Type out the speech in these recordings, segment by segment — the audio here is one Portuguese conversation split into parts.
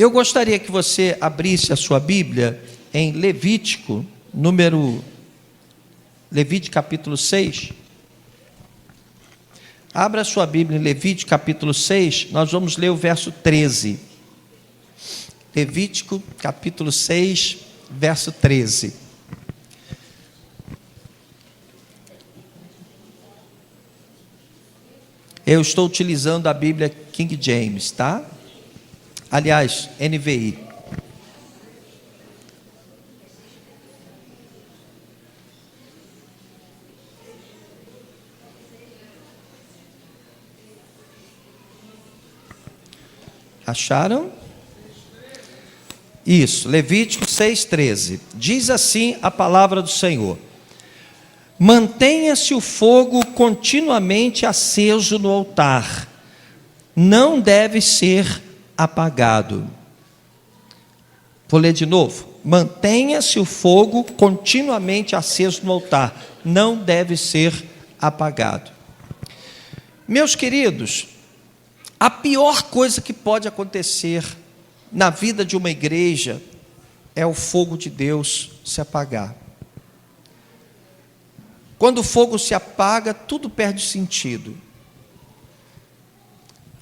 Eu gostaria que você abrisse a sua Bíblia em Levítico capítulo 6. Abra a sua Bíblia em Levítico capítulo 6, nós vamos ler o verso 13. Levítico capítulo 6, verso 13. Eu estou utilizando a Bíblia King James, tá? Aliás, NVI. Acharam? Isso, Levítico 6,13. Diz assim a palavra do Senhor: mantenha-se o fogo continuamente aceso no altar, não deve ser apagado. Vou ler de novo. Mantenha-se o fogo continuamente aceso no altar, não deve ser apagado. Meus queridos, a pior coisa que pode acontecer na vida de uma igreja é o fogo de Deus se apagar. Quando o fogo se apaga, tudo perde sentido.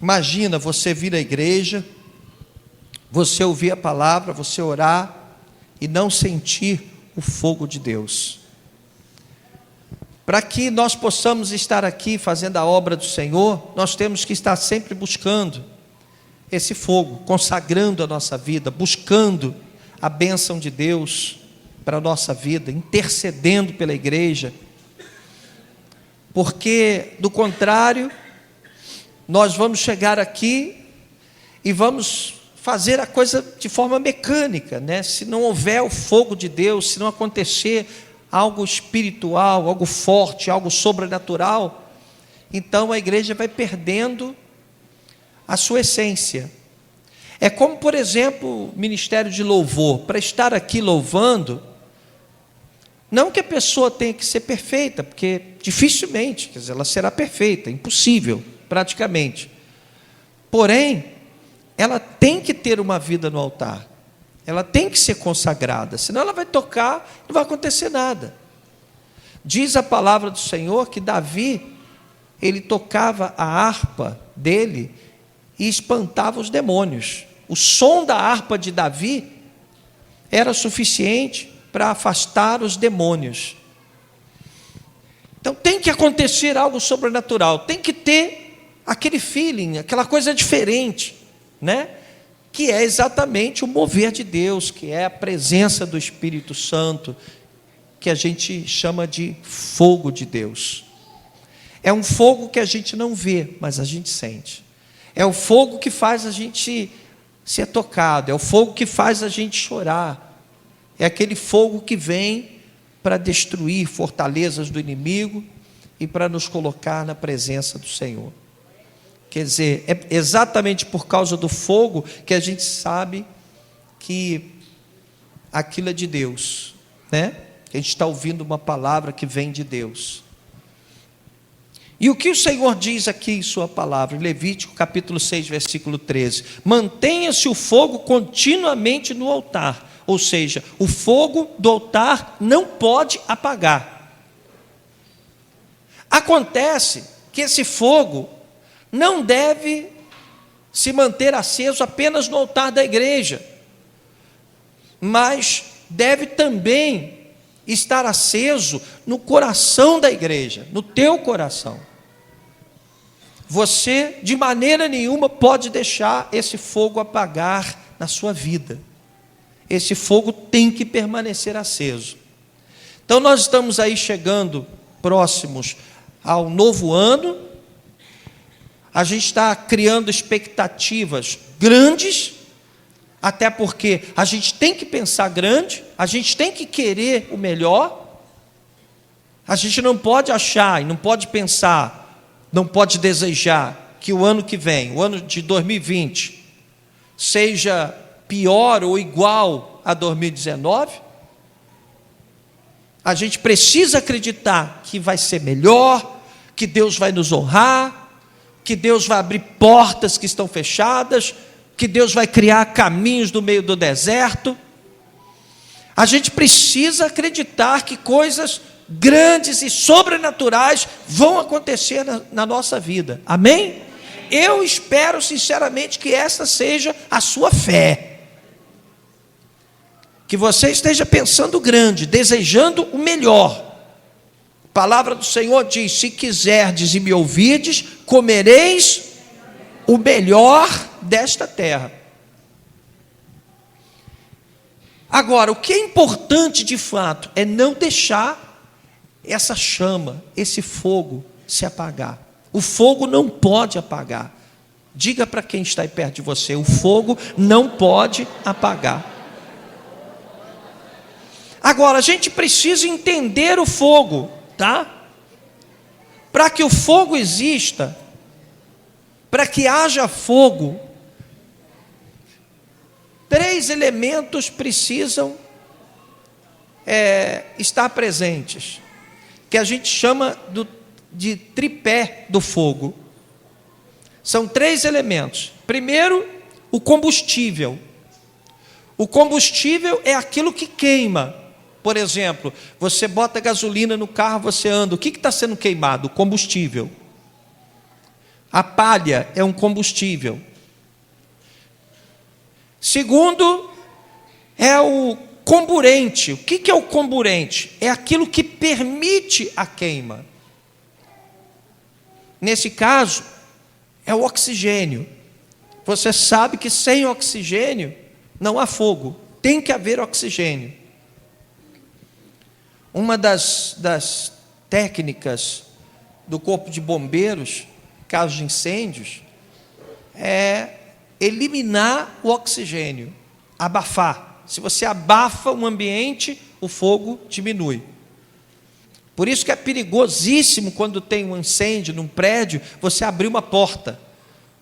Imagina você vir à igreja, você ouvir a palavra, você orar e não sentir o fogo de Deus. Para que nós possamos estar aqui fazendo a obra do Senhor, nós temos que estar sempre buscando esse fogo, consagrando a nossa vida, buscando a bênção de Deus para a nossa vida, intercedendo pela igreja, porque do contrário, nós vamos chegar aqui e vamos fazer a coisa de forma mecânica, né? Se não houver o fogo de Deus, se não acontecer algo espiritual, algo forte, algo sobrenatural, então a igreja vai perdendo a sua essência. É como, por exemplo, o ministério de louvor. Para estar aqui louvando, não que a pessoa tenha que ser perfeita, porque dificilmente, quer dizer, ela será perfeita, impossível, praticamente. Porém, ela tem que ter uma vida no altar. Ela tem que ser consagrada, senão ela vai tocar, não vai acontecer nada. Diz a palavra do Senhor que Davi, ele tocava a harpa dele e espantava os demônios. O som da harpa de Davi era suficiente para afastar os demônios. Então tem que acontecer algo sobrenatural, tem que ter aquele feeling, aquela coisa diferente, né? Que é exatamente o mover de Deus, que é a presença do Espírito Santo, que a gente chama de fogo de Deus. É um fogo que a gente não vê, mas a gente sente. É o fogo que faz a gente ser tocado, é o fogo que faz a gente chorar. É aquele fogo que vem para destruir fortalezas do inimigo e para nos colocar na presença do Senhor. Quer dizer, é exatamente por causa do fogo que a gente sabe que aquilo é de Deus, né? Que a gente está ouvindo uma palavra que vem de Deus. E o que o Senhor diz aqui em sua palavra, em Levítico capítulo 6, versículo 13: mantenha-se o fogo continuamente no altar, ou seja, o fogo do altar não pode apagar. Acontece que esse fogo não deve se manter aceso apenas no altar da igreja, mas deve também estar aceso no coração da igreja, no teu coração. Você, de maneira nenhuma, pode deixar esse fogo apagar na sua vida. Esse fogo tem que permanecer aceso. Então nós estamos aí chegando próximos ao novo ano. A gente está criando expectativas grandes, até porque a gente tem que pensar grande, a gente tem que querer o melhor. A gente não pode achar e não pode pensar, não pode desejar que o ano que vem, o ano de 2020, seja pior ou igual a 2019. A gente precisa acreditar que vai ser melhor, que Deus vai nos honrar, que Deus vai abrir portas que estão fechadas, que Deus vai criar caminhos no meio do deserto. A gente precisa acreditar que coisas grandes e sobrenaturais vão acontecer na nossa vida. Amém? Eu espero sinceramente que essa seja a sua fé. Que você esteja pensando grande, desejando o melhor. A palavra do Senhor diz: se quiserdes e me ouvirdes, comereis o melhor desta terra. Agora, o que é importante de fato é não deixar essa chama, esse fogo se apagar. O fogo não pode apagar. Diga para quem está aí perto de você: o fogo não pode apagar. Agora, a gente precisa entender o fogo, tá? Para que o fogo exista, para que haja fogo, 3 elementos precisam estar presentes, que a gente chama de tripé do fogo. São 3 elementos. Primeiro, o combustível. O combustível é aquilo que queima. Por exemplo, você bota gasolina no carro, você anda, o que está sendo queimado? O combustível. A palha é um combustível. Segundo, é o comburente. O que é o comburente? É aquilo que permite a queima. Nesse caso, é o oxigênio. Você sabe que sem oxigênio não há fogo. Tem que haver oxigênio. Uma das técnicas do Corpo de Bombeiros, caso de incêndios, é eliminar o oxigênio, abafar. Se você abafa um ambiente, o fogo diminui. Por isso que é perigosíssimo quando tem um incêndio num prédio, você abrir uma porta,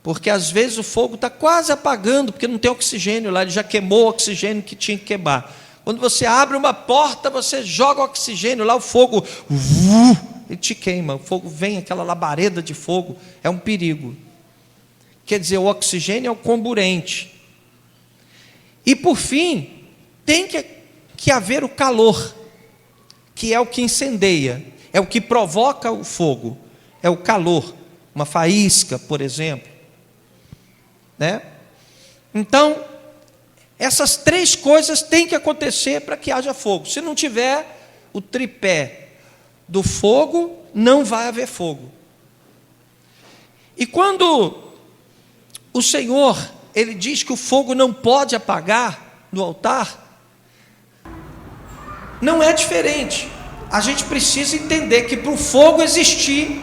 porque às vezes o fogo está quase apagando, porque não tem oxigênio lá, ele já queimou o oxigênio que tinha que queimar. Quando você abre uma porta, você joga oxigênio lá, o fogo ele te queima, o fogo vem, aquela labareda de fogo, é um perigo. Quer dizer, o oxigênio é o comburente. E por fim, tem que haver o calor, que é o que incendeia, é o que provoca o fogo, é o calor, uma faísca, por exemplo, né? Então, essas 3 coisas têm que acontecer para que haja fogo. Se não tiver o tripé do fogo, não vai haver fogo. E quando o Senhor, Ele diz que o fogo não pode apagar no altar, não é diferente. A gente precisa entender que para o fogo existir,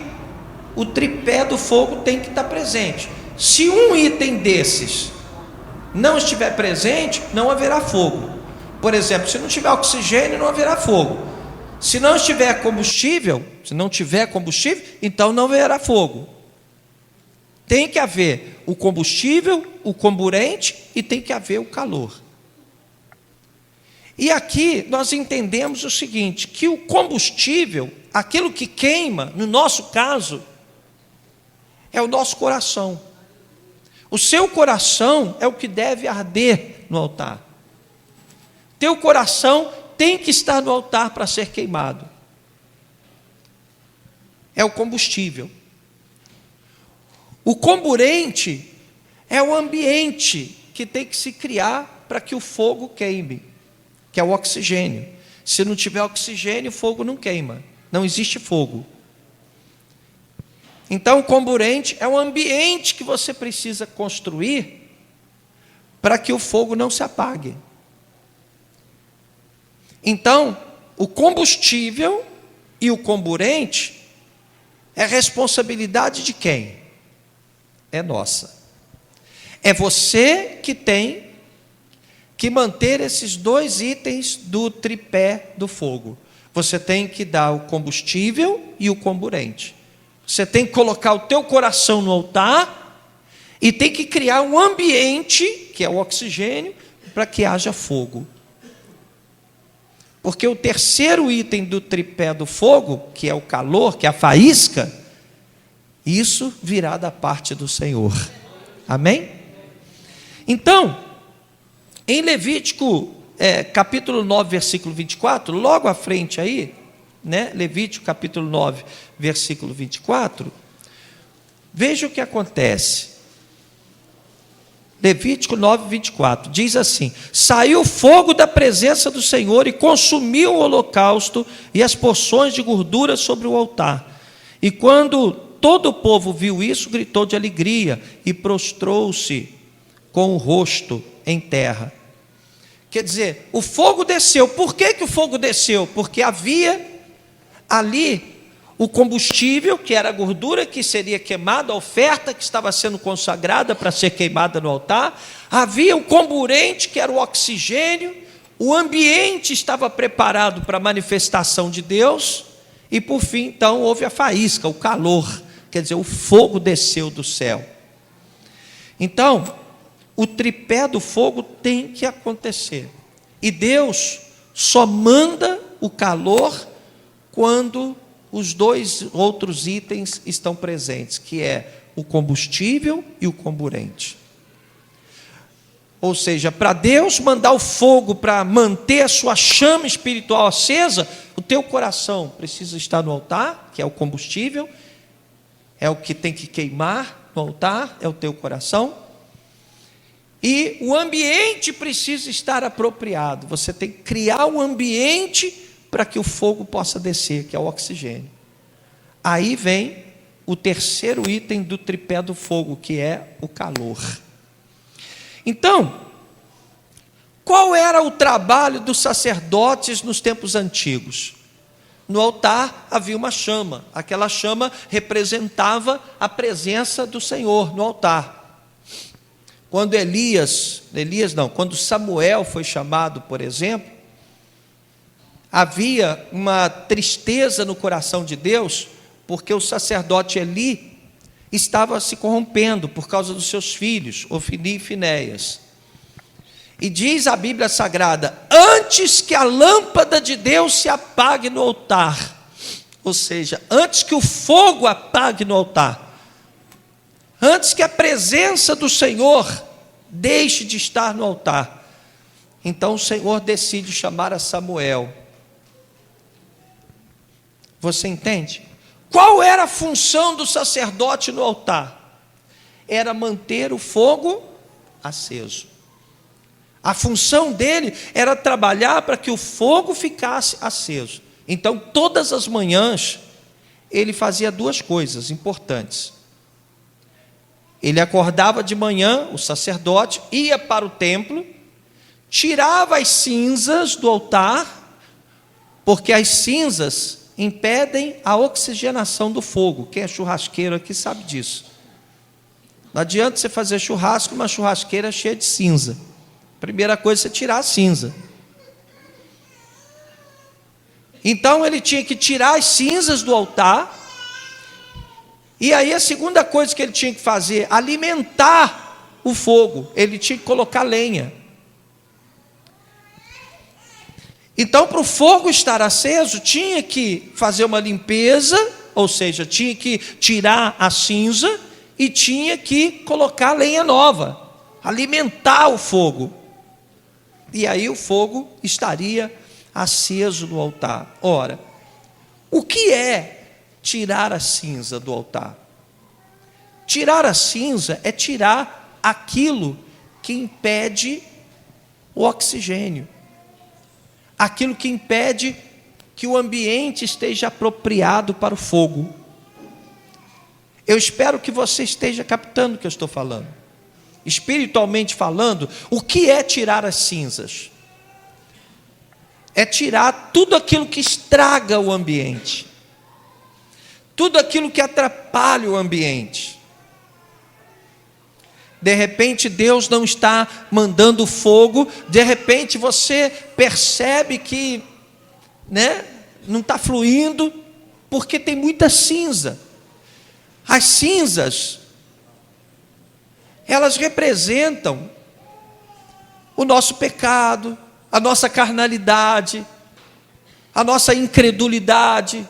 o tripé do fogo tem que estar presente. Se um item desses não estiver presente, não haverá fogo. Por exemplo, se não tiver oxigênio, não haverá fogo. Se não tiver combustível, então não haverá fogo. Tem que haver o combustível, o comburente e tem que haver o calor. E aqui nós entendemos o seguinte, que o combustível, aquilo que queima, no nosso caso, é o nosso coração. O seu coração é o que deve arder no altar. Teu coração tem que estar no altar para ser queimado. É o combustível. O comburente é o ambiente que tem que se criar para que o fogo queime, que é o oxigênio. Se não tiver oxigênio, o fogo não queima. Não existe fogo. Então, o comburente é o ambiente que você precisa construir para que o fogo não se apague. Então, o combustível e o comburente é responsabilidade de quem? É nossa. É você que tem que manter esses 2 itens do tripé do fogo. Você tem que dar o combustível e o comburente. Você tem que colocar o teu coração no altar e tem que criar um ambiente, que é o oxigênio, para que haja fogo. Porque o terceiro item do tripé do fogo, que é o calor, que é a faísca, isso virá da parte do Senhor. Amém? Então, em Levítico, capítulo 9, versículo 24, logo à frente aí, né? Levítico capítulo 9, versículo 24, veja o que acontece. Levítico 9, 24, diz assim: saiu fogo da presença do Senhor e consumiu o holocausto e as porções de gordura sobre o altar. E quando todo o povo viu isso, gritou de alegria e prostrou-se com o rosto em terra. Quer dizer, o fogo desceu. Por que o fogo desceu? Porque havia ali o combustível, que era a gordura que seria queimada, a oferta que estava sendo consagrada para ser queimada no altar. Havia o comburente, que era o oxigênio. O ambiente estava preparado para a manifestação de Deus. E por fim, então, houve a faísca, o calor. Quer dizer, o fogo desceu do céu. Então, o tripé do fogo tem que acontecer. E Deus só manda o calor quando os dois outros itens estão presentes, que é o combustível e o comburente. Ou seja, para Deus mandar o fogo para manter a sua chama espiritual acesa, o teu coração precisa estar no altar, que é o combustível, é o que tem que queimar no altar, é o teu coração. E o ambiente precisa estar apropriado. Você tem que criar um ambiente para que o fogo possa descer, que é o oxigênio. Aí vem o terceiro item do tripé do fogo, que é o calor. Então, qual era o trabalho dos sacerdotes nos tempos antigos? No altar havia uma chama. Aquela chama representava a presença do Senhor no altar. Quando quando Samuel foi chamado, por exemplo, havia uma tristeza no coração de Deus, porque o sacerdote Eli estava se corrompendo por causa dos seus filhos, Ofni e Finéias. E diz a Bíblia Sagrada: antes que a lâmpada de Deus se apague no altar, ou seja, antes que o fogo apague no altar, antes que a presença do Senhor deixe de estar no altar, então o Senhor decide chamar a Samuel. Você entende? Qual era a função do sacerdote no altar? Era manter o fogo aceso. A função dele era trabalhar para que o fogo ficasse aceso. Então, todas as manhãs, ele fazia duas coisas importantes. Ele acordava de manhã, o sacerdote, ia para o templo, tirava as cinzas do altar, porque as cinzas impedem a oxigenação do fogo. Quem é churrasqueiro aqui sabe disso. Não adianta você fazer churrasco numa churrasqueira cheia de cinza. Primeira coisa é você tirar a cinza. Então ele tinha que tirar as cinzas do altar. E aí a segunda coisa que ele tinha que fazer, alimentar o fogo. Ele tinha que colocar lenha. Então, para o fogo estar aceso, tinha que fazer uma limpeza, ou seja, tinha que tirar a cinza e tinha que colocar lenha nova, alimentar o fogo. E aí o fogo estaria aceso no altar. Ora, o que é tirar a cinza do altar? Tirar a cinza é tirar aquilo que impede o oxigênio. Aquilo que impede que o ambiente esteja apropriado para o fogo. Eu espero que você esteja captando o que eu estou falando. Espiritualmente falando, o que é tirar as cinzas? É tirar tudo aquilo que estraga o ambiente, tudo aquilo que atrapalha o ambiente. De repente Deus não está mandando fogo, de repente você percebe que não está fluindo, porque tem muita cinza. As cinzas, elas representam o nosso pecado, a nossa carnalidade, a nossa incredulidade.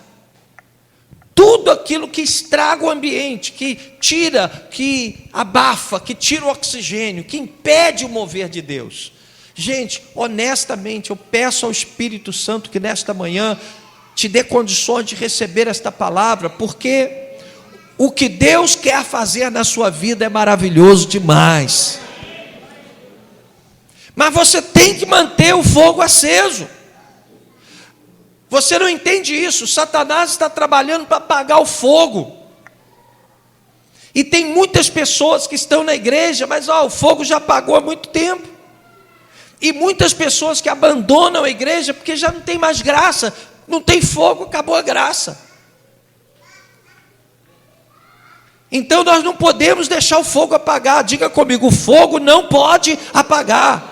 Tudo aquilo que estraga o ambiente, que tira, que abafa, que tira o oxigênio, que impede o mover de Deus. Gente, honestamente, eu peço ao Espírito Santo que nesta manhã te dê condições de receber esta palavra, porque o que Deus quer fazer na sua vida é maravilhoso demais. Mas você tem que manter o fogo aceso. Você não entende isso. Satanás está trabalhando para apagar o fogo. E tem muitas pessoas que estão na igreja, mas o fogo já apagou há muito tempo. E muitas pessoas que abandonam a igreja porque já não tem mais graça. Não tem fogo, acabou a graça. Então nós não podemos deixar o fogo apagar. Diga comigo, o fogo não pode apagar.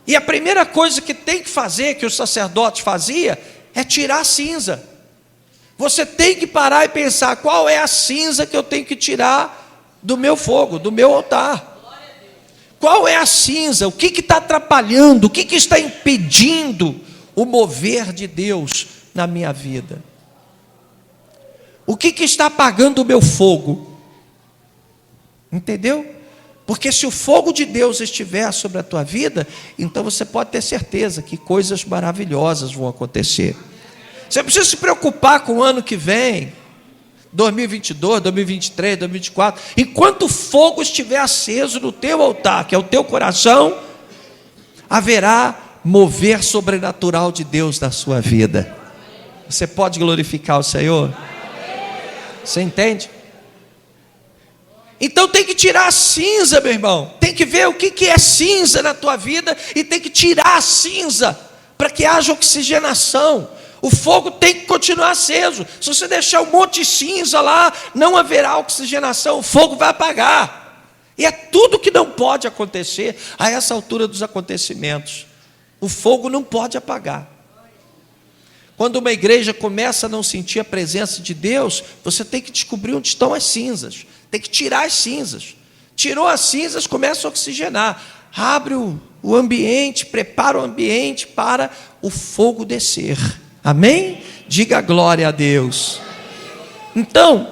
E a primeira coisa que tem que fazer, que o sacerdote fazia, é tirar a cinza. Você tem que parar e pensar, qual é a cinza que eu tenho que tirar do meu fogo, do meu altar? Qual é a cinza? O que está atrapalhando? O que está impedindo o mover de Deus na minha vida? O que está apagando o meu fogo? Entendeu? Porque se o fogo de Deus estiver sobre a tua vida, então você pode ter certeza que coisas maravilhosas vão acontecer. Você não precisa se preocupar com o ano que vem, 2022, 2023, 2024. Enquanto o fogo estiver aceso no teu altar, que é o teu coração, haverá mover sobrenatural de Deus na sua vida. Você pode glorificar o Senhor? Você entende? Então tem que tirar a cinza, meu irmão. Tem que ver o que é cinza na tua vida e tem que tirar a cinza para que haja oxigenação. O fogo tem que continuar aceso. Se você deixar um monte de cinza lá, não haverá oxigenação, o fogo vai apagar. E é tudo que não pode acontecer a essa altura dos acontecimentos. O fogo não pode apagar. Quando uma igreja começa a não sentir a presença de Deus, você tem que descobrir onde estão as cinzas. Tem que tirar as cinzas. Tirou as cinzas, começa a oxigenar. Abre o ambiente, prepara o ambiente para o fogo descer. Amém? Diga glória a Deus. Então,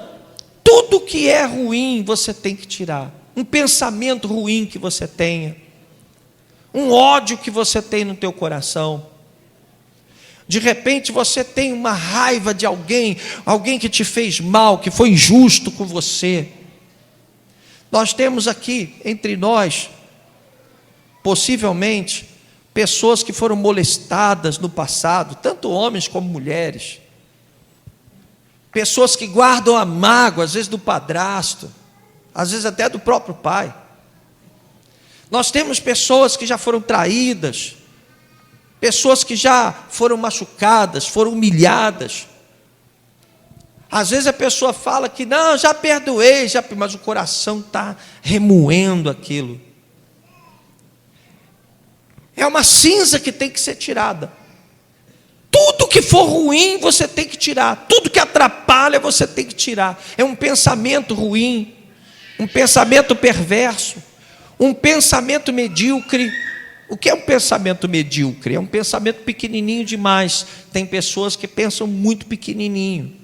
tudo que é ruim você tem que tirar. Um pensamento ruim que você tenha. Um ódio que você tem no teu coração. De repente você tem uma raiva de alguém que te fez mal, que foi injusto com você. Nós temos aqui entre nós, possivelmente, pessoas que foram molestadas no passado, tanto homens como mulheres. Pessoas que guardam a mágoa, às vezes do padrasto, às vezes até do próprio pai. Nós temos pessoas que já foram traídas, pessoas que já foram machucadas, foram humilhadas. Às vezes a pessoa fala que não, já perdoei, mas o coração está remoendo aquilo. É uma cinza que tem que ser tirada. Tudo que for ruim você tem que tirar. Tudo que atrapalha você tem que tirar. É um pensamento ruim, um pensamento perverso, um pensamento medíocre. O que é um pensamento medíocre? É um pensamento pequenininho demais. Tem pessoas que pensam muito pequenininho.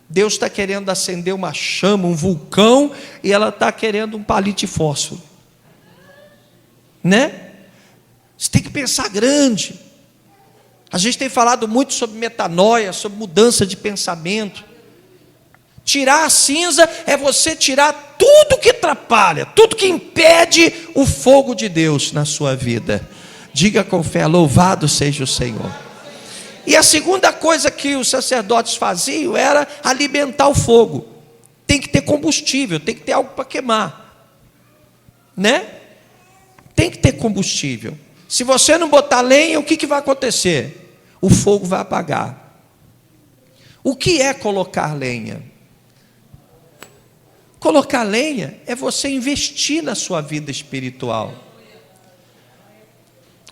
Deus está querendo acender uma chama, um vulcão, e ela está querendo um palito de fósforo. Né? Você tem que pensar grande. A gente tem falado muito sobre metanoia, sobre mudança de pensamento. Tirar a cinza é você tirar tudo que atrapalha, tudo que impede o fogo de Deus na sua vida. Diga com fé, louvado seja o Senhor. E a segunda coisa que os sacerdotes faziam era alimentar o fogo. Tem que ter combustível, tem que ter algo para queimar. Né? Tem que ter combustível. Se você não botar lenha, o que vai acontecer? O fogo vai apagar. O que é colocar lenha? Colocar lenha é você investir na sua vida espiritual.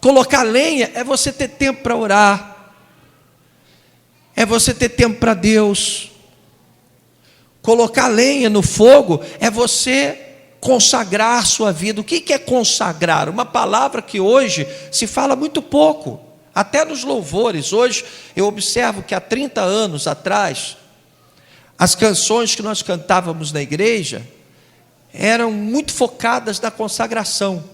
Colocar lenha é você ter tempo para orar. É você ter tempo para Deus. Colocar lenha no fogo é você consagrar a sua vida. O que é consagrar? Uma palavra que hoje se fala muito pouco. Até nos louvores, hoje eu observo que há 30 anos atrás, as canções que nós cantávamos na igreja eram muito focadas na consagração.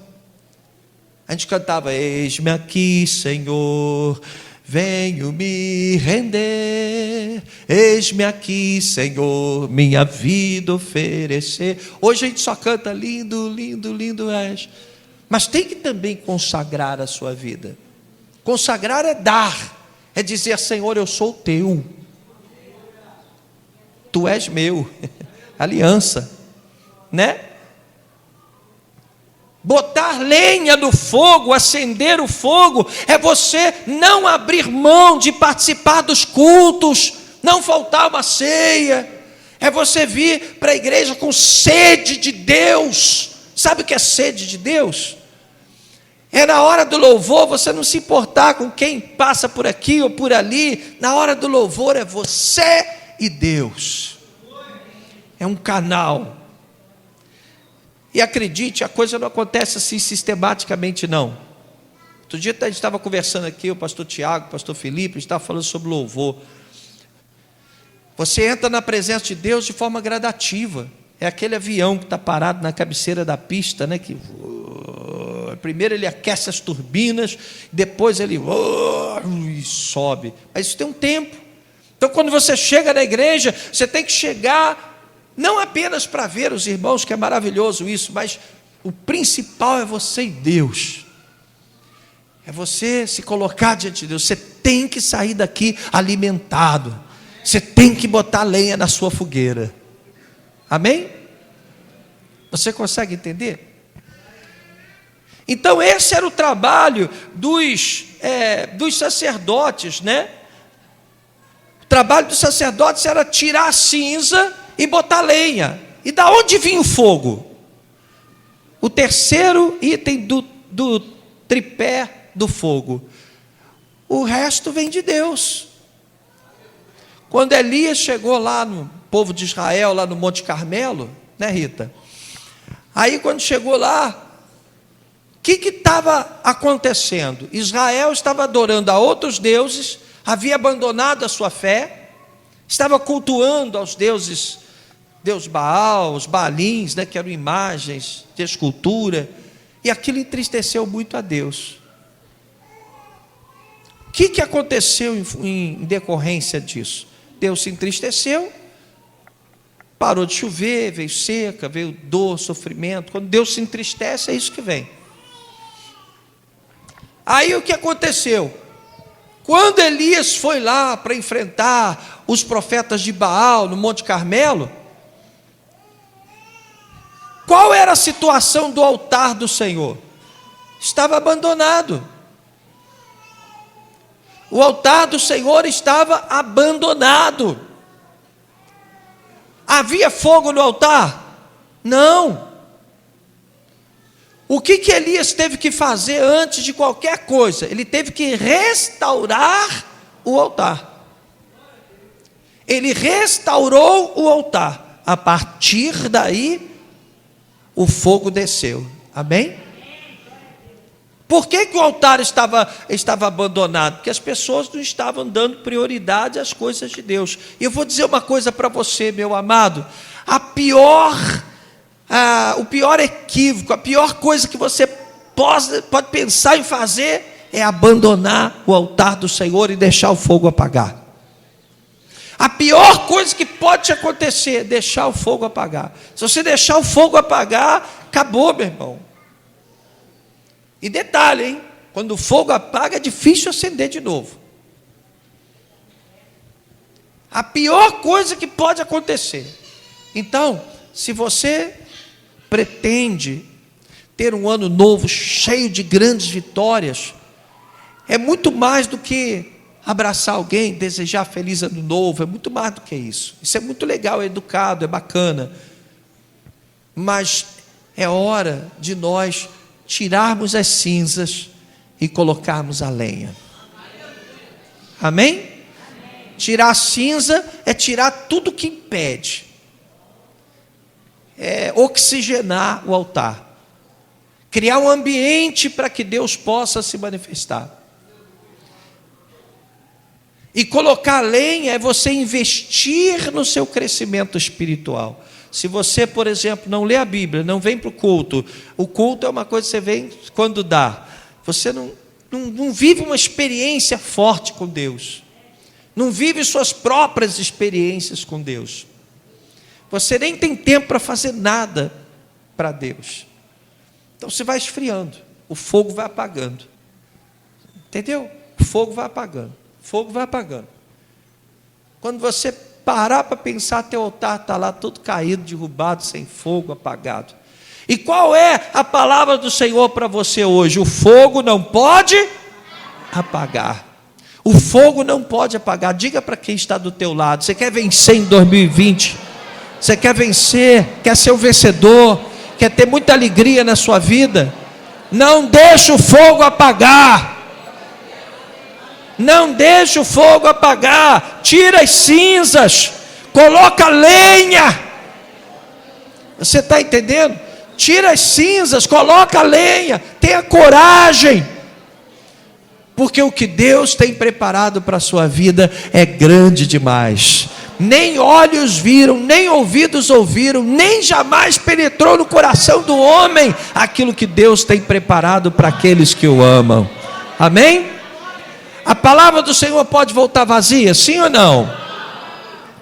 A gente cantava: eis-me aqui, Senhor, venho me render, eis-me aqui, Senhor, minha vida oferecer. Hoje a gente só canta: lindo, lindo, lindo és. Mas tem que também consagrar a sua vida. Consagrar é dar, é dizer: Senhor, eu sou teu, tu és meu. Aliança, né? Botar lenha no fogo, acender o fogo, é você não abrir mão de participar dos cultos, não faltar uma ceia, é você vir para a igreja com sede de Deus. Sabe o que é sede de Deus? É na hora do louvor você não se importar com quem passa por aqui ou por ali. Na hora do louvor é você e Deus. É um canal. E acredite, a coisa não acontece assim sistematicamente, não. Outro dia a gente estava conversando aqui, o pastor Tiago, o pastor Felipe, a gente estava falando sobre louvor. Você entra na presença de Deus de forma gradativa. É aquele avião que está parado na cabeceira da pista, né? Que primeiro ele aquece as turbinas, depois ele sobe. Mas isso tem um tempo. Então, quando você chega na igreja, você tem que chegar não apenas para ver os irmãos, que é maravilhoso isso, mas o principal é você e Deus. É você se colocar diante de Deus. Você tem que sair daqui alimentado. Você tem que botar lenha na sua fogueira. Amém? Você consegue entender? Então esse era o trabalho dos sacerdotes, né? O trabalho dos sacerdotes era tirar a cinza e botar lenha. E da onde vinha o fogo? O terceiro item do tripé do fogo. O resto vem de Deus. Quando Elias chegou lá no povo de Israel, lá no Monte Carmelo, né, Rita? Aí quando chegou lá, o que estava acontecendo? Israel estava adorando a outros deuses, havia abandonado a sua fé, estava cultuando aos deuses, Deus Baal, os Baalins, né, que eram imagens de escultura, e aquilo entristeceu muito a Deus. O que aconteceu em decorrência disso? Deus se entristeceu, parou de chover, veio seca, veio dor, sofrimento. Quando Deus se entristece, é isso que vem. Aí o que aconteceu? Quando Elias foi lá para enfrentar os profetas de Baal no Monte Carmelo, qual era a situação do altar do Senhor? Estava abandonado. O altar do Senhor estava abandonado. Havia fogo no altar? Não. O que Elias teve que fazer antes de qualquer coisa? Ele teve que restaurar o altar. Ele restaurou o altar. A partir daí, o fogo desceu. Amém? Por que o altar estava abandonado? Porque as pessoas não estavam dando prioridade às coisas de Deus. E eu vou dizer uma coisa para você, meu amado: o pior equívoco, a pior coisa que você pode pensar em fazer é abandonar o altar do Senhor e deixar o fogo apagar. A pior coisa que pode te acontecer é deixar o fogo apagar. Se você deixar o fogo apagar, acabou, meu irmão. E detalhe, hein? Quando o fogo apaga, é difícil acender de novo. A pior coisa que pode acontecer. Então, se você pretende ter um ano novo cheio de grandes vitórias, é muito mais do que abraçar alguém, desejar feliz ano novo, é muito mais do que isso. Isso é muito legal, é educado, é bacana. Mas é hora de nós tirarmos as cinzas e colocarmos a lenha. Amém? Tirar a cinza é tirar tudo que impede. É oxigenar o altar. Criar um ambiente para que Deus possa se manifestar. E colocar lenha é você investir no seu crescimento espiritual. Se você, por exemplo, não lê a Bíblia, não vem para o culto é uma coisa que você vem quando dá. Você não vive uma experiência forte com Deus. Não vive suas próprias experiências com Deus. Você nem tem tempo para fazer nada para Deus. Então você vai esfriando, o fogo vai apagando. Entendeu? O fogo vai apagando, o fogo vai apagando. Quando você parar para pensar, teu altar está lá todo caído, derrubado, sem fogo, apagado. E qual é a palavra do Senhor para você hoje? O fogo não pode apagar. O fogo não pode apagar. Diga para quem está do teu lado: você quer vencer em 2020? Você quer vencer? Quer ser o vencedor? Quer ter muita alegria na sua vida? Não deixe o fogo apagar. Não deixe o fogo apagar. Tira as cinzas, coloca lenha. Você está entendendo? Tira as cinzas, coloca lenha. Tenha coragem, porque o que Deus tem preparado para a sua vida é grande demais. Nem olhos viram, nem ouvidos ouviram, nem jamais penetrou no coração do homem aquilo que Deus tem preparado para aqueles que o amam. Amém? A palavra do Senhor pode voltar vazia? Sim ou não?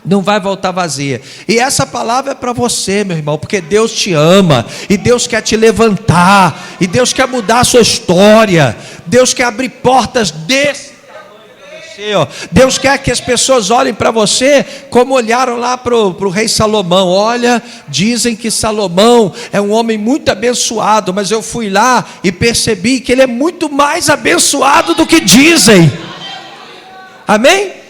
Não vai voltar vazia. E essa palavra é para você, meu irmão, porque Deus te ama, e Deus quer te levantar, e Deus quer mudar a sua história. Deus quer abrir portas desse tamanho para você, ó. Deus quer que as pessoas olhem para você como olharam lá para o rei Salomão. Olha, dizem que Salomão é um homem muito abençoado, mas eu fui lá e percebi que ele é muito mais abençoado do que dizem. Amém?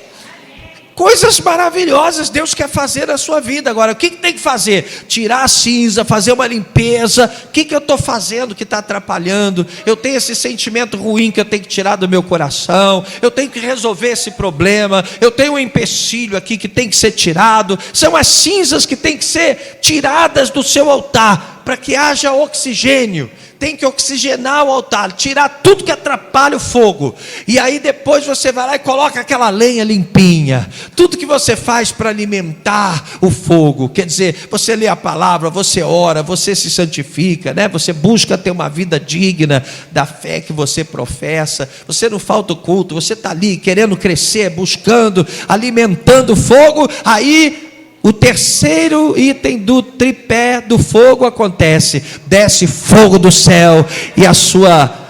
Coisas maravilhosas Deus quer fazer na sua vida. Agora, o que tem que fazer? Tirar a cinza, fazer uma limpeza. O que eu estou fazendo que está atrapalhando? Eu tenho esse sentimento ruim que eu tenho que tirar do meu coração. Eu tenho que resolver esse problema. Eu tenho um empecilho aqui que tem que ser tirado. São as cinzas que tem que ser tiradas do seu altar, para que haja oxigênio. Tem que oxigenar o altar, tirar tudo que atrapalha o fogo. E aí depois você vai lá e coloca aquela lenha limpinha. Tudo que você faz para alimentar o fogo, quer dizer, você lê a palavra, você ora, você se santifica, né? Você busca ter uma vida digna da fé que você professa. Você não falta o culto, você está ali querendo crescer, buscando, alimentando o fogo. Aí o terceiro item do tripé do fogo acontece: desce fogo do céu, e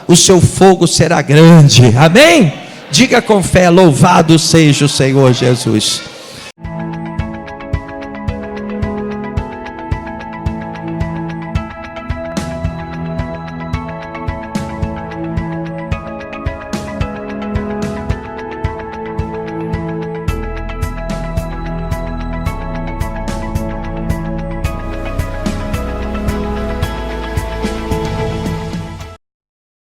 o seu fogo será grande. Amém? Diga com fé: louvado seja o Senhor Jesus.